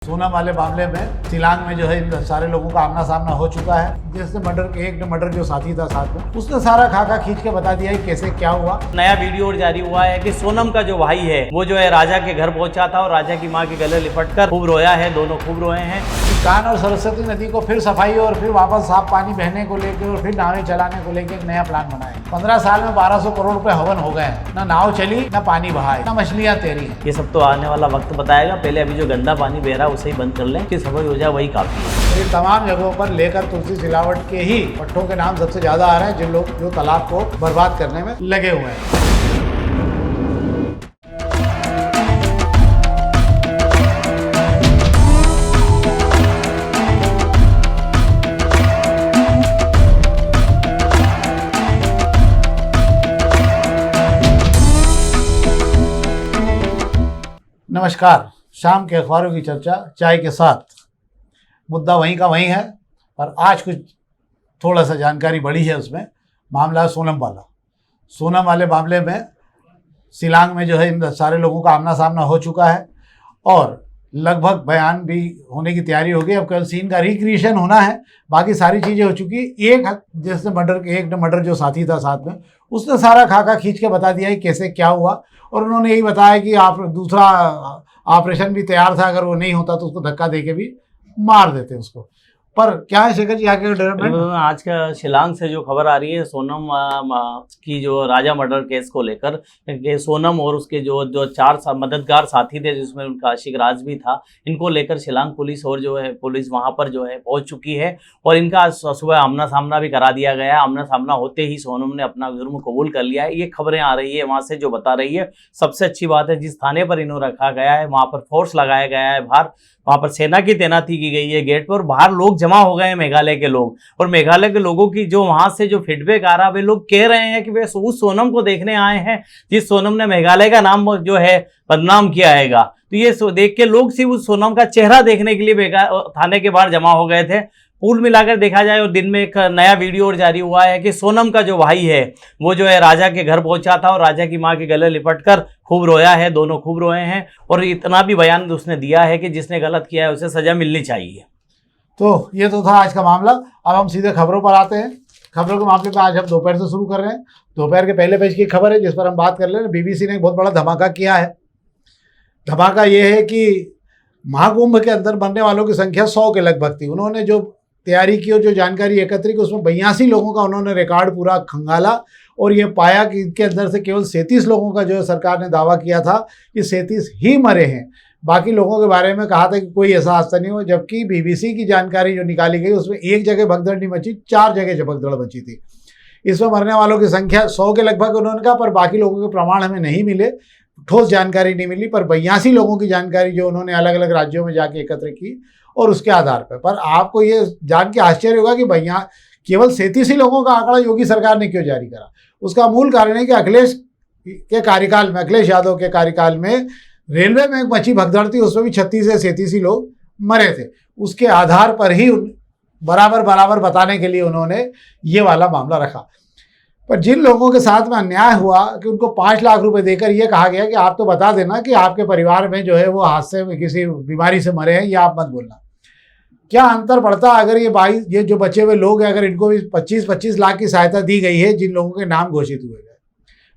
सोनम वाले मामले में शिलांग में जो है इन सारे लोगों का आमना सामना हो चुका है। जिसने एक मर्डर जो साथी था साथ में, उसने सारा खाका खींच के बता दिया है कैसे क्या हुआ। नया वीडियो और जारी हुआ है कि सोनम का जो भाई है वो जो है राजा के घर पहुंचा था और राजा की मां के गले लिपट कर खूब रोया है, दोनों खूब रोए हैं। कान और सरस्वती नदी को फिर सफाई और फिर वापस साफ पानी बहने को लेकर और फिर नावें चलाने को लेकर एक नया प्लान बनाया। 15 साल में 1200 करोड़ रुपए हवन हो गए हैं। ना नाव चली, ना पानी बहा है, ना मछलियां तैरी हैं। ये सब तो आने वाला वक्त बताएगा। पहले अभी जो गंदा पानी बह रहा है उसे ही बंद कर लें कि सफाई हो जाए, वही काफी है। ये तमाम जगहों पर लेकर तुलसी सिलावट के ही पट्टों के नाम सबसे ज्यादा आ रहे हैं, जिन लोग जो तालाब को बर्बाद करने में लगे हुए हैं। नमस्कार, शाम के अखबारों की चर्चा चाय के साथ। मुद्दा वहीं का वहीं है, पर आज कुछ थोड़ा सा जानकारी बढ़ी है उसमें। मामला है सोनम वाला। सोनम वाले मामले में शिलांग में जो है इन सारे लोगों का आमना सामना हो चुका है और लगभग बयान भी होने की तैयारी हो गई। अब केवल सीन का रिक्रिएशन होना है, बाकी सारी चीज़ें हो चुकी। एक जिसने मर्डर जो साथी था साथ में, उसने सारा खाका खींच के बता दिया है कैसे क्या हुआ। और उन्होंने यही बताया कि आप दूसरा ऑपरेशन भी तैयार था, अगर वो नहीं होता तो उसको धक्का देके भी मार देते उसको। पर क्या है शेखर जी आगे डेवलपमेंट? आज का शिलांग से जो खबर आ रही है सोनम की जो राजा मर्डर केस को लेकर, कि सोनम और उसके जो चार मददगार साथी थे, जिसमें उनका आशिक राज भी था, इनको लेकर शिलांग पुलिस और जो है पुलिस वहां पर जो है पहुंच चुकी है और इनका सुबह आमना सामना भी करा दिया गया है। आमना सामना होते ही सोनम ने अपना जुर्म कबूल कर लिया है। ये खबरें आ रही है वहां से जो बता रही है। सबसे अच्छी बात है, जिस थाने पर इन्हों रखा गया है वहां पर फोर्स लगाया गया है, बाहर वहां पर सेना की तैनाती की गई है गेट पर। बाहर लोग जमा हो गए हैं, मेघालय के लोग, और मेघालय के लोगों की जो वहां से जो फीडबैक आ रहा है, वे लोग कह रहे हैं कि वे उस सोनम को देखने आए हैं जिस सोनम ने मेघालय का नाम जो है बदनाम किया हैगा। तो ये देख के लोग सिर्फ उस सोनम का चेहरा देखने के लिए थाने के बाहर जमा हो गए थे। कुल मिलाकर देखा जाए, और दिन में एक नया वीडियो और जारी हुआ है कि सोनम का जो भाई है वो जो है राजा के घर पहुंचा था और राजा की मां के गले लिपट कर खूब रोया है, दोनों खूब रोए हैं। और इतना भी बयान उसने दिया है कि जिसने गलत किया है उसे सजा मिलनी चाहिए। तो ये तो था आज का मामला। अब हम सीधे खबरों पर आते हैं। खबरों के मामले में आज हम दोपहर से शुरू कर रहे हैं। दोपहर के पहले पेज की खबर है जिस पर हम बात कर रहे हैं। बीबीसी ने एक बहुत बड़ा धमाका किया है। धमाका ये है कि महाकुंभ के अंदर मरने वालों की संख्या 100 के लगभग थी। उन्होंने जो तैयारी की और जो जानकारी एकत्रित की, उसमें 82 लोगों का उन्होंने रिकॉर्ड पूरा खंगाला और ये पाया कि इनके अंदर से केवल 37 लोगों का जो है सरकार ने दावा किया था कि 37 ही मरे हैं। बाकी लोगों के बारे में कहा था कि कोई ऐसा हादसा नहीं हुआ, जबकि बीबीसी की जानकारी जो निकाली गई उसमें एक जगह भगदड़ नहीं मची, 4 जगह भगदड़ मची थी। इसमें मरने वालों की संख्या 100 के लगभग उन्होंने कहा, पर बाकी लोगों के प्रमाण हमें नहीं मिले, ठोस जानकारी नहीं मिली। पर 82 लोगों की जानकारी जो उन्होंने अलग अलग राज्यों में जाके एकत्र की और उसके आधार पर आपको ये जान के आश्चर्य होगा कि भैया केवल 37 ही लोगों का आंकड़ा योगी सरकार ने क्यों जारी करा। उसका मूल कारण है कि अखिलेश यादव के कार्यकाल में रेलवे में एक मची भगदड़ थी, उसमें भी 36 से 37 ही लोग मरे थे। उसके आधार पर ही बराबर बताने के लिए उन्होंने ये वाला मामला रखा। पर जिन लोगों के साथ में अन्याय हुआ कि उनको 5 लाख रुपए देकर ये कहा गया कि आप तो बता देना कि आपके परिवार में जो है वो हादसे में किसी बीमारी से मरे हैं, या आप मत बोलना। क्या अंतर पड़ता अगर ये जो बचे हुए लोग हैं, अगर इनको भी 25-25 लाख की सहायता दी गई है जिन लोगों के नाम घोषित हुए गए,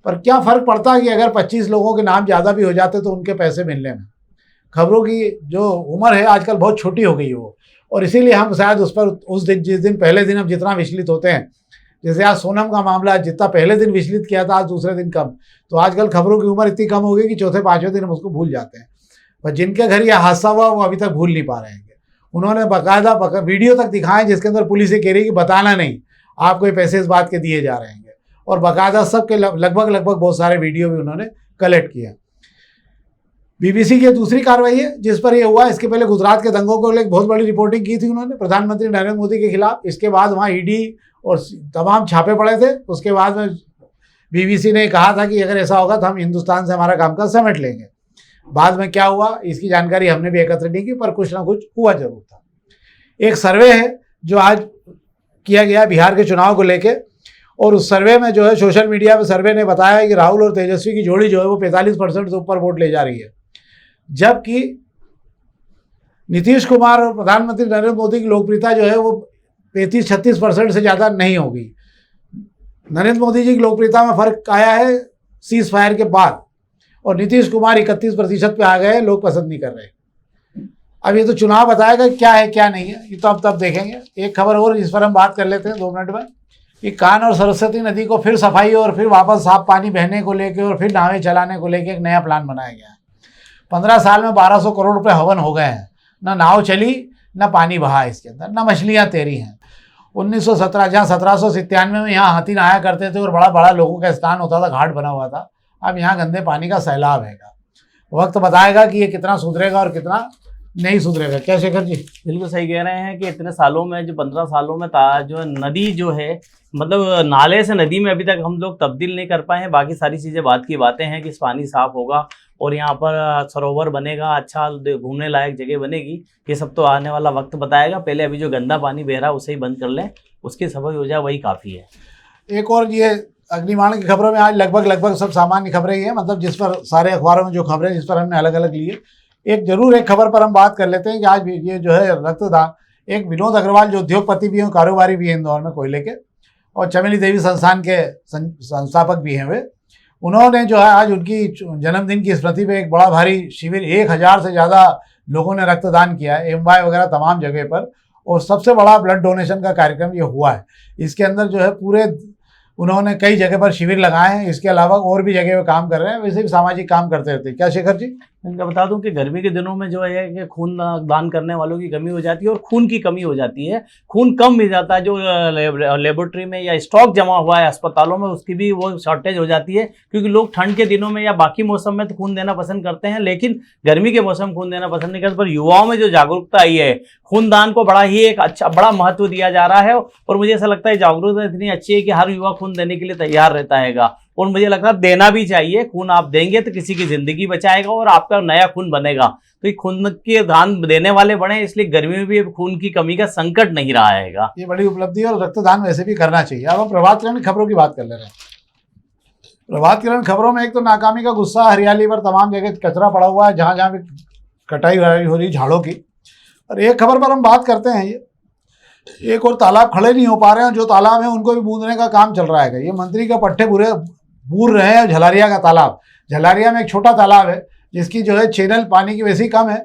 पर क्या फर्क पड़ता कि अगर 25 लोगों के नाम ज़्यादा भी हो जाते तो उनके पैसे मिलने में। खबरों की जो उम्र है आजकल बहुत छोटी हो गई है वो, और इसीलिए हम शायद उस पर जिस दिन पहले दिन हम जितना विचलित होते हैं, जैसे आज सोनम का मामला जितना पहले दिन विचलित किया था आज दूसरे दिन कम, तो आजकल खबरों की उम्र इतनी कम हो गई कि चौथे पांचवें दिन हम उसको भूल जाते हैं। पर जिनके घर यह हादसा हुआ वो अभी तक भूल नहीं पा रहे हैं। उन्होंने बाकायदा वीडियो तक दिखाए जिसके अंदर पुलिस ये कह रही है कि बताना नहीं, आपको ये पैसे इस बात के दिए जा रहे हैं, और बाकायदा सबके लगभग बहुत सारे वीडियो भी उन्होंने कलेक्ट किए। बीबीसी की दूसरी कार्रवाई है जिस पर यह हुआ। इसके पहले गुजरात के दंगों को एक बहुत बड़ी रिपोर्टिंग की थी उन्होंने प्रधानमंत्री नरेंद्र मोदी के खिलाफ। इसके बाद वहाँ ईडी और तमाम छापे पड़े थे। उसके बाद में बीबीसी ने कहा था कि अगर ऐसा होगा तो हम हिंदुस्तान से हमारा कामकाज समेट लेंगे। बाद में क्या हुआ इसकी जानकारी हमने भी एकत्र नहीं की, पर कुछ ना कुछ हुआ जरूर था। एक सर्वे है जो आज किया गया बिहार के चुनाव को लेके, और उस सर्वे में जो है सोशल मीडिया पे सर्वे ने बताया है कि राहुल और तेजस्वी की जोड़ी जो है वो 45% से ऊपर वोट ले जा रही है, जबकि नीतीश कुमार और प्रधानमंत्री नरेंद्र मोदी की लोकप्रियता जो है वो 35-36% से ज़्यादा नहीं होगी। नरेंद्र मोदी जी की लोकप्रियता में फर्क आया है सीज फायर के बाद, और नीतीश कुमार 31% पे आ गए, लोग पसंद नहीं कर रहे। अब ये तो चुनाव बताएगा क्या है क्या नहीं है, ये तो अब तब देखेंगे। एक खबर और जिस पर हम बात कर लेते हैं 2 मिनट में, कि कान्ह और सरस्वती नदी को फिर सफाई और फिर वापस साफ पानी बहने को लेके और फिर नावें चलाने को लेके एक नया प्लान बनाया गया है। 15 साल में 1200 करोड़ रुपए हवन हो गए हैं। ना नाव चली, ना पानी बहा इसके अंदर, ना मछलियाँ तैरी हैं। 1917 जहाँ 1797 में यहाँ हाथी नहाया करते थे और बड़ा बड़ा लोगों का स्नान होता था, घाट बना हुआ था, अब यहाँ गंदे पानी का सैलाब हैगा। वक्त बताएगा कि ये कितना सुधरेगा और कितना नहीं सुधरेगा। क्या शेखर जी? बिल्कुल सही कह रहे हैं कि इतने सालों में, जो 15 सालों में जो नदी जो है, मतलब नाले से नदी में अभी तक हम लोग तब्दील नहीं कर पाए हैं। बाकी सारी चीज़ें बात की बातें हैं कि पानी साफ होगा और यहाँ पर सरोवर बनेगा, अच्छा घूमने लायक जगह बनेगी, ये सब तो आने वाला वक्त बताएगा। पहले अभी जो गंदा पानी बह रहा है उसे ही बंद कर लें, उसकी सफाई हो जाए, वही काफ़ी है। एक और ये अग्निबाण की खबरों में आज लगभग सब सामान्य खबरें ही हैं, मतलब जिस पर सारे अखबारों में जो खबरें जिस पर हमने अलग अलग ली है। एक खबर पर हम बात कर लेते हैं कि आज ये जो है रक्तदान, एक विनोद अग्रवाल जो उद्योगपति भी हैं, कारोबारी भी हैं इंदौर में कोयले के, और चमेली देवी संस्थान के संस्थापक भी हैं वे, उन्होंने जो है आज उनकी जन्मदिन की स्मृति में एक बड़ा भारी शिविर, 1000 से ज़्यादा लोगों ने रक्तदान किया है, एमवाय वगैरह तमाम जगह पर, और सबसे बड़ा ब्लड डोनेशन का कार्यक्रम ये हुआ है। इसके अंदर जो है पूरे उन्होंने कई जगह पर शिविर लगाए हैं, इसके अलावा और भी जगह पे काम कर रहे हैं, वैसे भी सामाजिक काम करते रहते हैं। क्या शेखर जी? इनका बता दूं कि गर्मी के दिनों में जो है कि खून दान करने वालों की कमी हो जाती है और खून की कमी हो जाती है, खून कम मिल जाता है। जो लेबोरेटरी में या स्टॉक जमा हुआ है अस्पतालों में, उसकी भी वो शॉर्टेज हो जाती है, क्योंकि लोग ठंड के दिनों में या बाकी मौसम में तो खून देना पसंद करते हैं, लेकिन गर्मी के मौसम में खून देना पसंद नहीं करते। पर युवाओं में जो जागरूकता आई है, खूनदान को बड़ा ही एक अच्छा बड़ा महत्व दिया जा रहा है, और मुझे ऐसा लगता है जागरूकता इतनी अच्छी है कि हर युवा खून देने के लिए तैयार रहता है, और मुझे लगता है देना भी चाहिए। खून आप देंगे तो किसी की जिंदगी बचाएगा और आपका नया खून बनेगा। तो ये खून के दान देने वाले बड़े, इसलिए गर्मी में भी खून की कमी का संकट नहीं रहा है। ये बड़ी उपलब्धि है और रक्तदान वैसे भी करना चाहिए। अब हम प्रभात किरण खबरों की बात कर ले रहे हैं। प्रभात किरण खबरों में एक तो नाकामी का गुस्सा, हरियाली पर तमाम जगह कचरा पड़ा हुआ है, जहाँ जहाँ भी कटाई हो रही झाड़ों की। और एक खबर पर हम बात करते हैं, ये एक और तालाब खड़े नहीं हो पा रहे हैं, जो तालाब है उनको भी बूंदने का काम चल रहा है। ये मंत्री का पट्टे बूर रहे हैं झलारिया का तालाब। झलारिया में एक छोटा तालाब है जिसकी जो है चैनल पानी की वैसी कम है,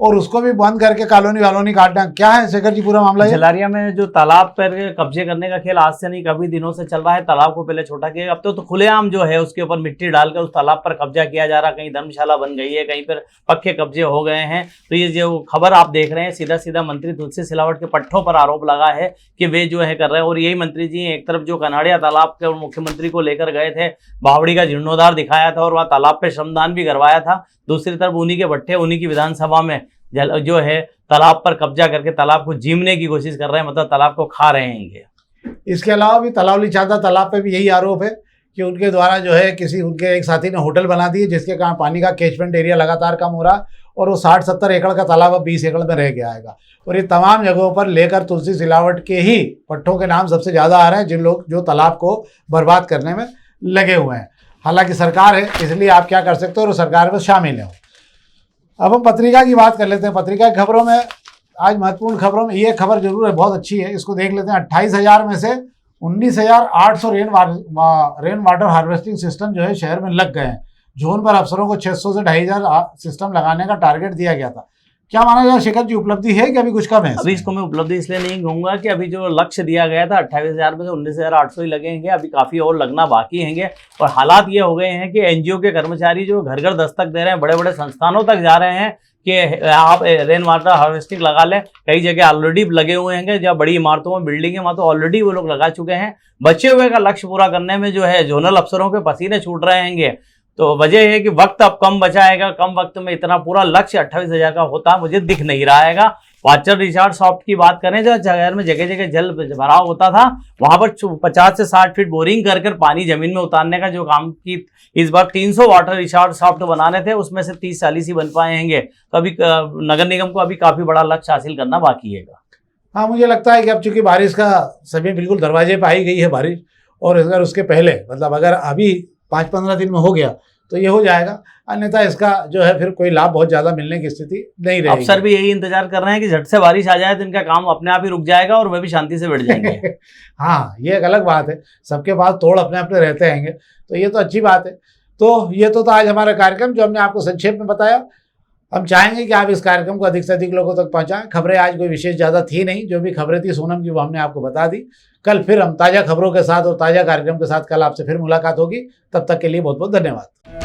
और उसको भी बंद करके कॉलोनी वालोनी काटना। क्या है शेखर जी पूरा मामला? झलारिया में जो तालाब पर कब्जे करने का खेल आज से नहीं काफी दिनों से चल रहा है। तालाब को पहले छोटा किया, अब तो खुलेआम जो है उसके ऊपर मिट्टी डालकर उस तालाब पर कब्जा किया जा रहा। कहीं धर्मशाला बन गई है, कहीं पर पक्के कब्जे हो गए हैं। तो ये जो खबर आप देख रहे हैं, सीधा सीधा मंत्री तुलसी सिलावट के पट्टों पर आरोप लगा है कि वे जो है कर रहे हैं। और यही मंत्री जी एक तरफ जो कनाड़िया तालाब के मुख्यमंत्री को लेकर गए थे, बावड़ी का जीर्णोद्धार दिखाया था और वह तालाब पे श्रमदान भी करवाया था। दूसरी तरफ उन्हीं के भट्टे, उन्हीं की विधानसभा में जो है तालाब पर कब्जा करके तालाब को जीमने की कोशिश कर रहे हैं, मतलब तालाब को खा रहे हैं। इसके अलावा भी तलावली चांदा तालाब पे भी यही आरोप है कि उनके द्वारा जो है किसी उनके एक साथी ने होटल बना दिए, जिसके कारण पानी का कैचमेंट एरिया लगातार कम हो रहा है, और वो 60-70 एकड़ का तालाब अब 20 एकड़ में रह गया है। और ये तमाम जगहों पर लेकर तुलसी सिलावट के ही पट्टों के नाम सबसे ज़्यादा आ रहे हैं, जिन लोग जो तालाब को बर्बाद करने में लगे हुए हैं। हालांकि सरकार है, इसलिए आप क्या कर सकते हो, और सरकार में शामिल हो। अब हम पत्रिका की बात कर लेते हैं। पत्रिका की खबरों में आज महत्वपूर्ण खबरों में ये खबर जरूर है, बहुत अच्छी है, इसको देख लेते हैं। 28,000 में से 19,800 रेन वाटर हार्वेस्टिंग सिस्टम जो है शहर में लग गए हैं। जोन पर अफसरों को 600 से 2,500 सिस्टम लगाने का टारगेट दिया गया था। क्या माना जाए शेखर जी, उपलब्धि है कि अभी कुछ कम है? अभी इसको मैं उपलब्धि इसलिए नहीं कहूंगा कि अभी जो लक्ष्य दिया गया था 28,000 में से 19,800 ही लगेंगे, अभी काफ़ी और लगना बाकी हैंगे। और हालात ये हो गए हैं कि एनजीओ के कर्मचारी जो घर घर दस्तक दे रहे हैं, बड़े बड़े संस्थानों तक जा रहे हैं कि आप रेन वाटर हार्वेस्टिंग लगा लें। कई जगह ऑलरेडी लगे हुए हैं, जहाँ बड़ी इमारतों में बिल्डिंग है वहाँ तो ऑलरेडी वो लोग लगा चुके हैं। बचे हुए का लक्ष्य पूरा करने में जो है जोनल अफसरों के पसीने छूट रहे हैंगे। तो वजह है कि वक्त अब कम बचाएगा, कम वक्त में इतना पूरा लक्ष्य 28,000 का होता मुझे दिख नहीं रहा है। वाचर रिचार्ज सॉफ्ट की बात करें, जो शहर में जगह जगह जल भराव होता था, वहां पर 50 से 60 फीट बोरिंग कर कर पानी जमीन में उतारने का जो काम की इस बार 300 वाटर रिचार्ज सॉफ्ट बनाने थे, उसमें से 30-40 ही बन पाए हैंगे। तो अभी नगर निगम को अभी काफी बड़ा लक्ष्य हासिल करना बाकी है। हाँ, मुझे लगता है कि अब चूंकि बारिश का समय बिल्कुल दरवाजे पर आई गई है बारिश, और अगर उसके पहले मतलब अगर अभी 5-15 दिन में हो गया तो ये हो जाएगा, अन्यथा इसका जो है फिर कोई लाभ बहुत ज़्यादा मिलने की स्थिति नहीं रहेगी। अफसर भी यही इंतजार कर रहे हैं कि झट से बारिश आ जाए तो इनका काम अपने आप ही रुक जाएगा और वे भी शांति से बैठ जाएंगे। हाँ, ये एक अलग बात है, सबके पास तोड़ अपने अपने रहते हैंगे, तो ये तो अच्छी बात है। तो ये तो था आज हमारा कार्यक्रम जो हमने आपको संक्षेप में बताया। हम चाहेंगे कि आप इस कार्यक्रम को अधिक से अधिक लोगों तक पहुंचाएं। खबरें आज कोई विशेष ज़्यादा थी नहीं, जो भी खबरें थी सोनम की वो हमने आपको बता दी। कल फिर हम ताज़ा खबरों के साथ और ताज़ा कार्यक्रम के साथ कल आपसे फिर मुलाकात होगी। तब तक के लिए बहुत बहुत धन्यवाद।